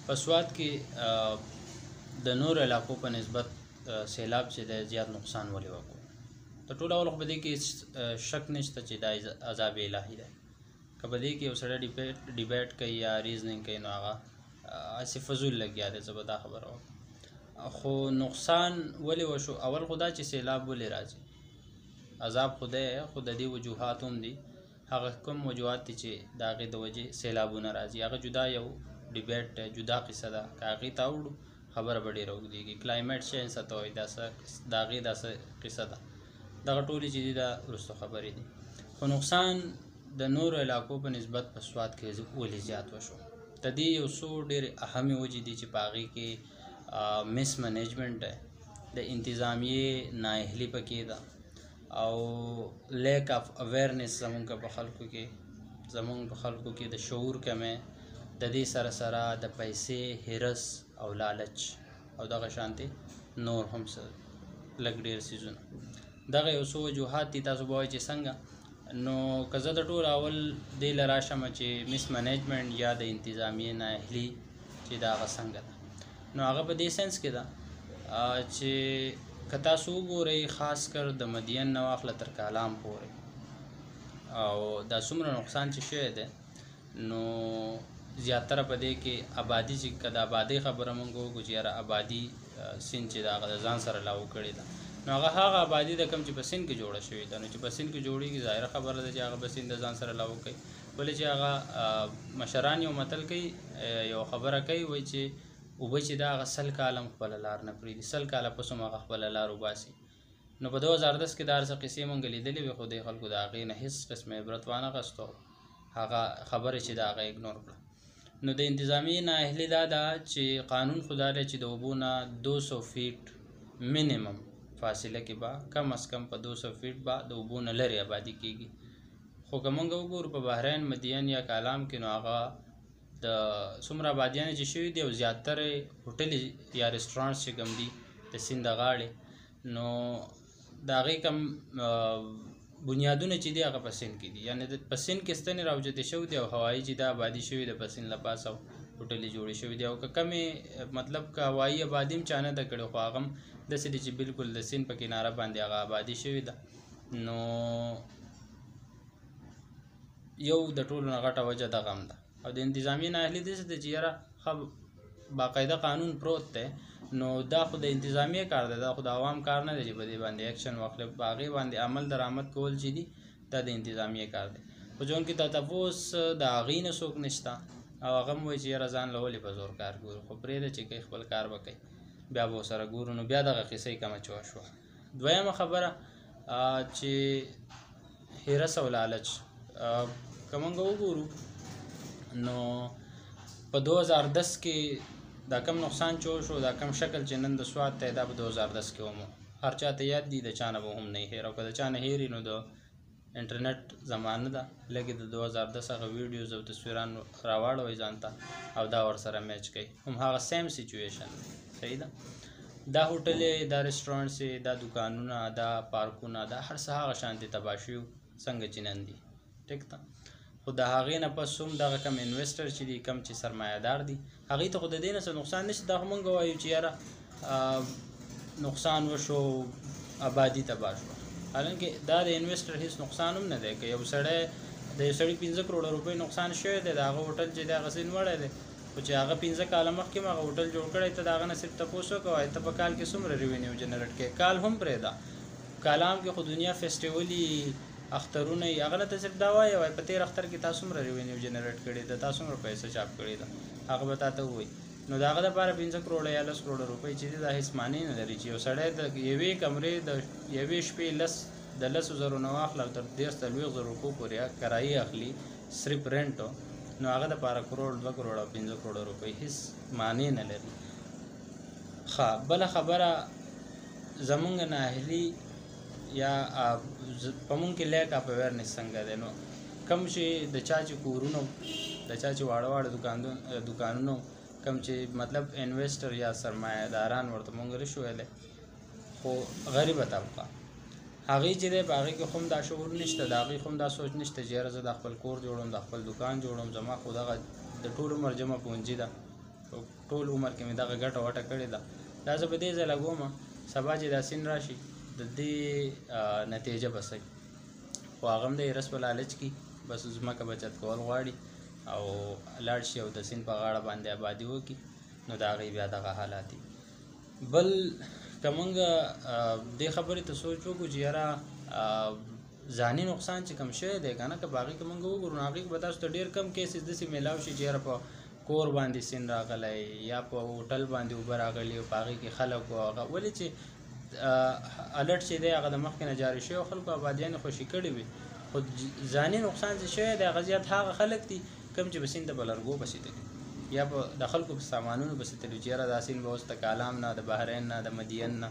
په سوات کې د نور علاقو په نسبت سیلاب چې د زیات نقصان ولې وکړو. د ټول اول خو په دې کې شک نشته چې دا عذاب الهي دی. که په دې کې یو سړی ډیبیټ کوي یا ریزننګ کوي نو هغه هسې فضول لګیا دی. زه به دا خبره وکړم. خو نقصان ولې وشو؟ اول خو دا چې سیلاب ولې راځي، عذاب خو دی، خو د دې وجوهات هم دي. هغه کوم وجوهات دي چې د هغې د وجې سیلابونه راځي هغه جدا یو ډیبیټ دی، جدا قصه ده. که هغې ته اوړو خبره به ډېره اوږدېږي. کلایمیټ چینج څه ته وایي، د هغې داسې قصه ده. دغه ټولې چې دي دا وروستو خبرې دي. خو نقصان د نورو علاقو په نسبت په سوات کې ولې زیات وشو؟ د دې یو څو ډېرې اهمې وجې دي چې په هغې کې مس منیجمنټ دی، د انتظامیې نااهلي پکې ده، او لیک اف اویرنس زمونږ په خلکو کې د شعور کمی، د دې سره سره د پیسې هرس او لالچ او دغه شانتې نور هم لږ ډېر څیزونه. دغه یو څو وجوهات دي. تاسو به وایئ چې څنګه؟ نو که زه د ټول اول دې له راشم چې مس منیجمنټ یا د انتظامیې نااهلي چې د هغه څنګه ده، نو هغه په دې سنس کې ده چې که تاسو وګورئ خاص کر د مدین نه واخله تر کالام پورې او دا څومره نقصان چې شوی دی، نو زیاتره په دې کې آبادي چې که د آبادۍ خبره مونږ وکړو چې یاره آبادي سیند چې د هغه د ځان سره لاو کړې ده، نو هغه آبادي ده کوم چې په سیند کې جوړه شوې ده. نو چې په سیند کې جوړېږي ظاهره خبره ده چې هغه په سیند د ځان سره لاو کوي. ولې چې هغه مشران یو متل کوي، یو خبره کوي، وایي چې اوبه چې ده هغه 100 کاله هم خپله لار نه پرېږدي، 100 کاله پس هم هغه خپله لار وباسي. نو په 2010 کې دا هر څه قصې مونږ لیدلې وې، خو دې خلکو د هغې نه هېڅ قسم عبرت وانخیستو، هغه خبرې چې د هغه اګنور کړه. نو د انتظامیې نااهلي دا ده چې قانون خو دا دی چې د اوبو نه 200 فیټ منیمم فاصله کې به کم از کم په 200 فیټ به د اوبو نه لرې آبادي کېږي. خو که مونږ وګورو په بحرین، مدین یا کالام کې، نو هغه د څومره آبادیانې چې شوي دي او زیاتره هوټلې یا رسټورانټس چې کوم دي د سیند د غاړې، نو د هغې کم بنیادونه چې دي هغه په سیند کې دي. یعنې په سیند کې ستنې راوچتې شوي دي او هوایي چې دا آبادي شوي ده په سیند له پاسه او هوټلې جوړې شوي دي. او که کمې مطلب که هوایي آبادي هم چا نه ده کړې، خو هغه هم داسې دي چې بالکل د سیند په کناره باندې هغه آبادي شوې ده. نو یو د ټولو نه غټه وجه دغه هم ده. او د انتظامیې نااهلي داسې ده چې یاره باقاعده قانون پروت دی، نو دا خو د انتظامیې کار دی، دا خو د عوام کار نه دی چې په دې باندې ایکشن واخلي. په هغې باندې عمل درآمد کول چې دي دا د انتظامیې کار دی. خو چون کې دا تپوس د هغې نه څوک نشته او هغه هم وایي چې یاره ځان له ولې په زور کار ګورو. خو پرېږده چې کوي خپل کار به کوي، بیا به ورسره ګورو. نو بیا دغه قصه یې کمه چوه شوه. دویمه خبره چې هرس او لالچ، که موږ وګورو نو په 2010 کې دا کم نقصان چې وشو، دا کم شکل چې نن د سوات ته دا په 2010 کې هم هر چا ته یاد دي، د چا نه به هم نه هېر. او که د چا نه هېري نو د انټرنیټ زمانه ده، لږې د 2010 هغه ویډیوز او تصویران راواړوئ ځان ته او دا ورسره میچ کوي، هم هغه سیم سیچویشن دی. صحیح ده؟ دا هوټلې، دا رسټورانټس، دا دوکانونه، دا پارکونه، دا هر څه هغه شانتې تباه شوي څنګه چې نن دي. ټیک ده؟ خو د هغې نه پس هم دغه کم انویسټر چې دي، کم چې سرمایه دار دي، هغې ته خو د دې نه څه نقصان نشته. دا خو مونږ وایو چې یاره نقصان وشو، آبادي تباه شوه، حالانکې دا د انویسټر هېڅ نقصان هم نه دی. که یو سړی 15 کروړه روپۍ نقصان شوی دی، د هغه هوټل چې دی هغه سین وړی دی، خو چې هغه 15 کاله مخکې هم هغه هوټل جوړ کړی، ته د هغه نه صرف تپوس وکوه ته په کال کې څومره ریوینیو جنریټ کوې. کال هم پرېږده، کالام کې خو دنیا فیسټیولي اخترونه یې، هغه نه ته صرف دا وایي په تېر اختر کې تا څومره ریوینیو جنریټ کړې ده، تا څومره پیسه چاپ کړې ده، هغه به تا ته ووایي. نو د هغه دپاره 15 کروړه یا 10 کروړه روپۍ چې دي دا هېڅ معنی نه لري چې یو سړی د یوې کمرې د یوې شپې د 10,000 نه واخله او تر 30-40,000 روپو پورې کرایي اخلي صرف رینټو، نو هغه دپاره کروړ، 2 کروړه او 15 کروړه روپۍ هېڅ معنی نه لري. ښه، بله خبره زمونږ نااهلي یا په مونږ کې لیک اف اویرنس څنګه دی. نو کم چې د چا چې کورونه، د چا چې واړه واړه دوکانونه، کم چې مطلب انویسټر یا سرمایه داران ورته مونږ رشو ویلی، خو غریبه طبقه هغې چې دی په هغې کې خو هم دا شعور نشته، د هغې خو هم دا سوچ نشته چې یاره زه د خپل کور جوړم، د خپل دوکان جوړم، زما خو دغه د ټول عمر جمع پونجي ده، ټول عمر کې مې دغه ګټه وټه کړې ده. دا زه په دې ځای لګوم سبا چې دا سین راشي د دې نتیجه به څه خو هغه هم د رس په لالچ کې بس ځمکه بچت کول غواړي او لاړ شي او د سیند په غاړه باندې آبادي وکړي، نو د هغې بیا دغه حالات دي. بل که موږ دې خبرې ته سوچ وکړو چې یاره ځاني نقصان چې کم شوی دی که نه، که په هغې کې موږ وګورو نو هغې کې به تاسو ته ډېر کم کیسز داسې میلاو شي چې یاره په کور باندې سیند راغلی یا په هوټل باندې اوبه راغلي او په هغې کې خلک و هغه، ولې چې الرټ چې دی هغه د مخکې نه جاري شوی او خلکو آبادیانې خوشي کړي وي. خو ځاني نقصان چې شوی دی هغه زیات هغه خلک دي کوم چې په سیند په لرګو پسې تلي یا په د خلکو په سامانونو پسې تلي چې یاره دا سیند به اوس د کالام نه د بحرین نه د مدین نه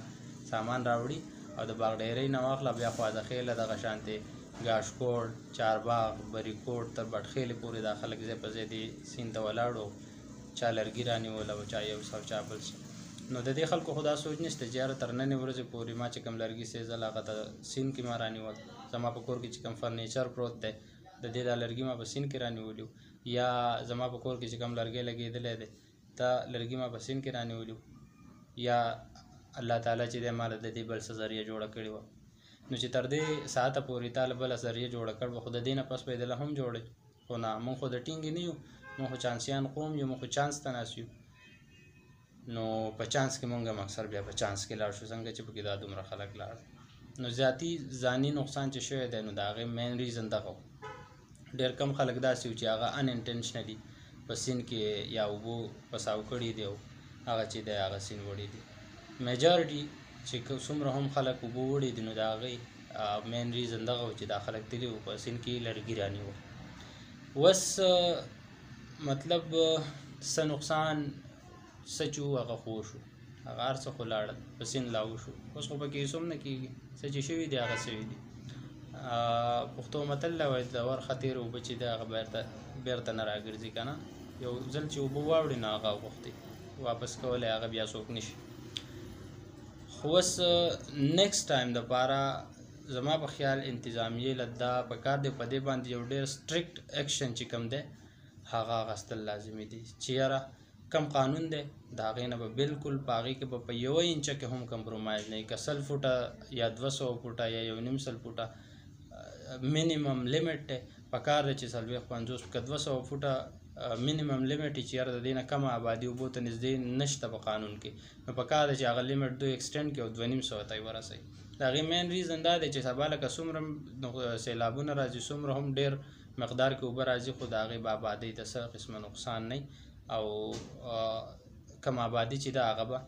سامان راوړي او د باغډیرۍ نه واخله بیا خوازخیله دغه شانتې ګاشکوټ چارباغ بریکوټ تر بټخیلې پورې دا خلک ځای په ځای دې سیند ته ولاړو چا لرګي رانیول او چا یو څه او چا بل څه. نو د دې خلکو خو دا سوچ نشته چې یاره تر نننۍ ورځې پورې ما چې کوم لرګي سېځل هغه ته سیند کې ما رانیول، زما په کور کې چې کوم فرنیچر پروت دی د دې دا لرګي ما په سیند کې رانیولي یا زما په کور کې چې کوم لرګی لګېدلی دی دا لرګي ما په سیند کې رانیولي یا الله تعالی چې دی ما له د دې بل څه ذریعه جوړه کړې وه. نو چې تر دې ساعته پورې تا له بله ذریعه جوړه کړ به خو د دې نه پس به یې دله هم جوړی، خو نه موږ خو د ټینګې نه یو، موږ خو چانسیان قوم یو، موږ خو چانس ته ناست یو. نو په چانس کې موږ هم اکثر بیا په چانس کې لاړ شو څنګه چې پکې دا دومره خلک لاړ. نو زیاتي ځاني نقصان چې شوی دی نو د هغې مین ریزن دغه و. ډېر کم خلک داسې وو چې هغه ان انټینشنلي په سیند کې یا اوبو پساو کړي دي او هغه چې دی هغه سیند وړي دي. میجارټي چې څومره هم خلک اوبو وړي دي نو د هغې مین ریزن دغه و چې دا خلک تللي وو په سیند کې لرګي رانیول. اوس مطلب څه نقصان څه چې وو هغه خو شو، هغه هر څه خو لاړل په سیند لاغو شو. اوس خو پکې هېڅ هم نه کېږي، څه چې شوي دي هغه شوي دي. پښتو متل دی وایي د ورخه تېرې اوبه چې دی هغه بېرته نه راګرځي که نه، یو ځل چې اوبه واوړي نو هغه غوښتې واپس کولی هغه بیا څوک نه شي. خو اوس نیکسټ ټایم دپاره زما په خیال انتظامیې له دا په کار دی په دې باندې یو ډېر سټرکټ ایکشن چې کوم دی هغه اخیستل لازمي دي چې یاره کم قانون دی د هغې نه به بالکل په هغې کې به په یوه انچه کې هم کمپرومایز نه وي، که 100 فوټه یا 200 فوټه یا 1.5 فوټه مینیمم لیمټ دی. په کار دی چې 40-50 که 200 فوټه مینیمم لیمټ چې یاره د دې نه کمه آبادي اوبو ته نږدې نشته په قانون کې، نو په کار دی چې هغه لیمټ دوی ایکسټینډ کړي او 2.5 ته یې ورسوي. د هغې مین ریزن دا دی چې سبا لکه څومره سیلابونه راځي څومره هم ډېر مقدار کې اوبه راځي خو د هغې به آبادۍ ته څه قسمه نقصان نه او کم آبادي چې ده هغه به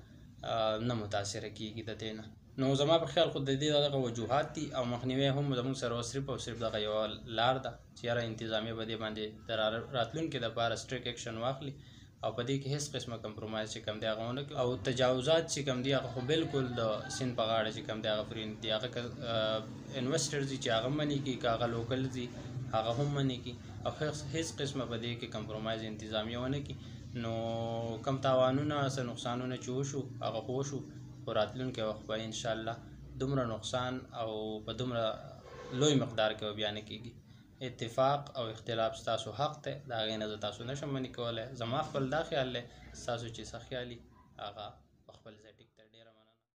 نه متاثره کېږي د دې نه. نو زما په خیال خو د دې دغه وجوهات دي او مخنیوی هم زموږ سره صرف او صرف دغه یوه لار ده چې یاره انتظامیه به دې باندې د راتلونکي دپاره سټریک ایکشن واخلي او په دې کې هېڅ قسمه کمپرومایز چې کوم دی هغه ونه کړي او تجاوزات چې کوم دي هغه خو بالکل د سیند په غاړه چې کوم دی هغه فري نه دي. هغه که انویسټرز دي چې هغه منې کړي که هغه لوکل دي هغه هم منې کړي او هېڅ قسمه په دې کې کمپرومایز انتظامیه ونه کړي نو کم تاوانونه څه نقصانونه چې وشو هغه خو وشو خو راتلونکی وخت به انشاءالله دومره نقصان او په دومره لوی مقدار کې به بیا نه کېږي. اتفاق او اختلاف ستاسو حق دی، د هغې نه زه تاسو نشم منې کولی. زما خپل دا خیال دی، ستاسو چې څه خیالي هغه